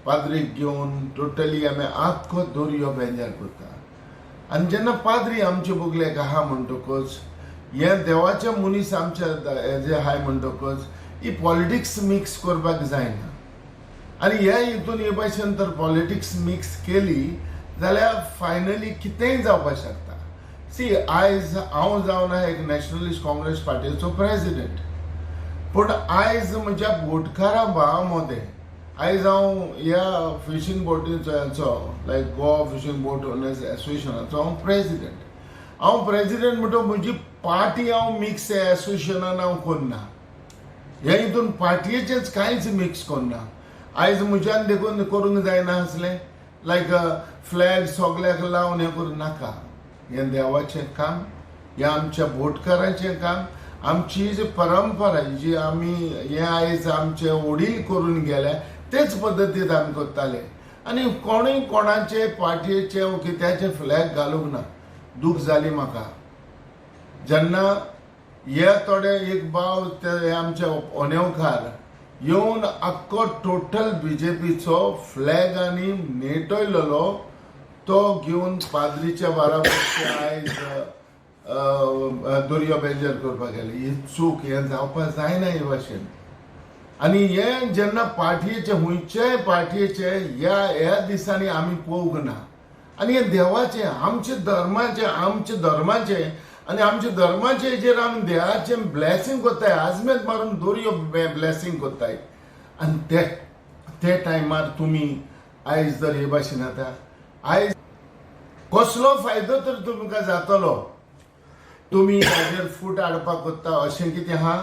पाद्रीक घेवन टोटली आमी आख्खो दर्यो बेजार करता. आनी जेन्ना पाद्री आमचे बोगलेक आहा म्हणटकच हे देवाचे मनीस आमचे हेजे हाय म्हणटकच ही पॉलिटिक्स मिक्स करपाक जायना. आनी ह्या हितून हे भाशेन तर पॉलिटिक्स मिक्स केली जाल्यार फायनली कितेंय जावपाक शकता. सी आयज हांव जावन एक नॅशनलिस्ट काँग्रेस पार्टीचो प्रेसिडेंट, पूण आयज म्हज्या बोटकारा भाव मोदे आयज हांव ह्या फिशींग बोटीचो लायक गोवा फिशींग बोट ओनर्स एसोसिएशनाचो हांव प्रेसिडेंट. हांव प्रेसिडेंट म्हणटा म्हजी पार्टी हांव मिक्स एसोसिएशनान हांव करना. ह्या हितून पार्टयेचेच कांयच मिक्स करना. आयज म्हज्यान देखून करूंक जायना आसलें लायक फ्लॅग सगळ्याक लावन हें करूं नाका. हें देवाचें काम, हें आमच्या बोटकारांचें काम, आमची जी परंपरा जी आमी हे आयज आमचे वडील करून गेले तेच पद्दतीन आमी करताले. आनी कोणूय कोणाचे पार्टयेचे वा कित्याचे फ्लॅग घालूंक ना. दूख जाली म्हाका जेन्ना हे थोडे एक भाव ते आमचे ओनेवकार येवन आख्खो टोटल बीजेपीचो फ्लॅग आनी नेटयलो तो घेवन पाद्रीच्या बाराबरचे आयज दर्यो बेजार करपाक गेले. ही चूक, हें जावपाक जायना हे भाशेन. आनी हें जेन्ना पार्टयेचे खंयच्याय पार्टयेचे ह्या दिसांनी आमी पळोवंक ना. आनी हें देवाचें आमचे धर्माचें आनी आमच्या धर्माचे हेजेर आमी देवाचें ब्लेसींग कोत्ताय, आजमेत मारून दर्यो ब्लेसींग कोत्ताय. आनी ते टायमार तुमी आयज जर हे भाशेन आता आयज कसलो फायदो तर तुमकां जातलो. तुमी ताजेर फूट हाडपाक कोत्ता अशें कितें आहा.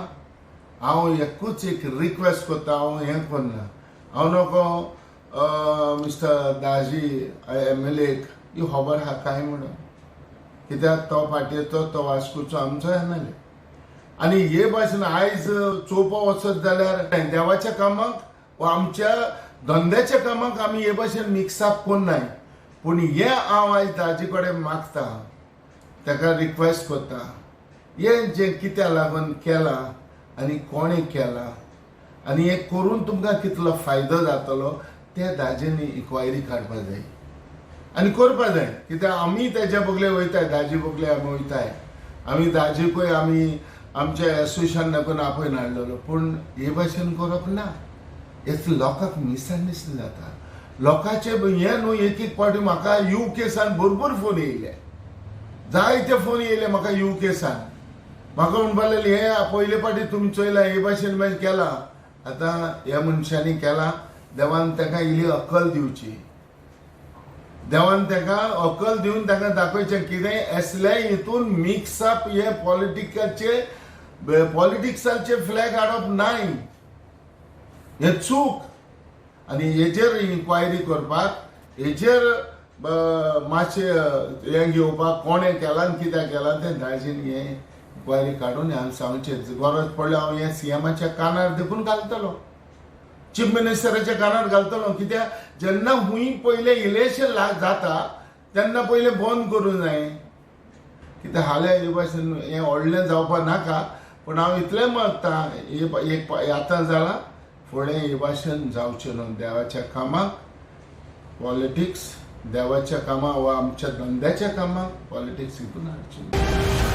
हांव एकूच एक रिक्वेस्ट कोत्ता, हांव हें करना. हांव नको मिस्टर दाजी MLA ही खबर आहा काय म्हणून, कित्याक तो पार्टयेचो तो वास्कोचो आमचो MLA. आनी हे भाशेन आयज चोवपाक वचत जाल्यार देवाच्या कामाक वा आमच्या धंद्याच्या कामाक आमी हे भाशेन मिक्सअप कोन्नाय. पूण हे हांव आयज दाजी कडेन मागता, ताका रिक्वेस्ट करता, हें जें कित्या लागून केलां आनी कोणें केलां आनी हें करून तुमकां कितलो फायदो जातलो ते दाजीनी इन्क्वायरी काडपाक जाय आनी करपाक जाय. कित्याक आमी तेज्या बोगले वयताय, दाजी बोगले आमी वयताय. आमी दाजीकूय आमी आमच्या एसोसिएशन लागून आपयन हाडलेलो, पूण हे भाशेन करप ना. हेच लोकांक मिसअंडरस्टँड जाता. लोकांचे हें न्हू एक पावटी म्हाका UKसान भरपूर फोन येयले, जायते फोन येयले म्हाका UKसान. म्हाका म्हणपा लागले हें पयले पाटी तुमी चोयला हे भाशेन मागीर केलां. आतां ह्या मनशांनी केलां, देवान ताका इल्ली अक्कल दिवची. देवान ताका अक्कल दिवन ताका दाखोवचें कितें असल्या हितून मिक्सअप हे पॉलिटिक्साचे फ्लॅग हाडप नाय, हें चूक. आनी हेजेर इन्क्वायरी करपाक, हेजेर मातशें हें घेवपाक कोणें केलां आनी कित्याक केलां तें दाजीन हें इन्क्वायरी काडून हांव सांगचें. गरज पडल्यार हांव हें CMच्या कानार देखून घालतलो, चीफ मिनिस्टराच्या कानार घालतलो. कित्याक जेन्ना खूंय पयलें इलेक्शन जाता तेन्ना पयलें बंद करूंक जाय. कित्याक हाल्या हे भाशेन हें व्हडलें जावपाक नाका. पूण हांव इतलें मागतां, एक आतां जालां, फुडें हे भाशेन जावचें न्हू. देवाच्या कामाक पॉलिटिक्स, देवाच्या कामाक वा आमच्या धंद्याच्या कामाक पॉलिटिक्स हितून हाडचें.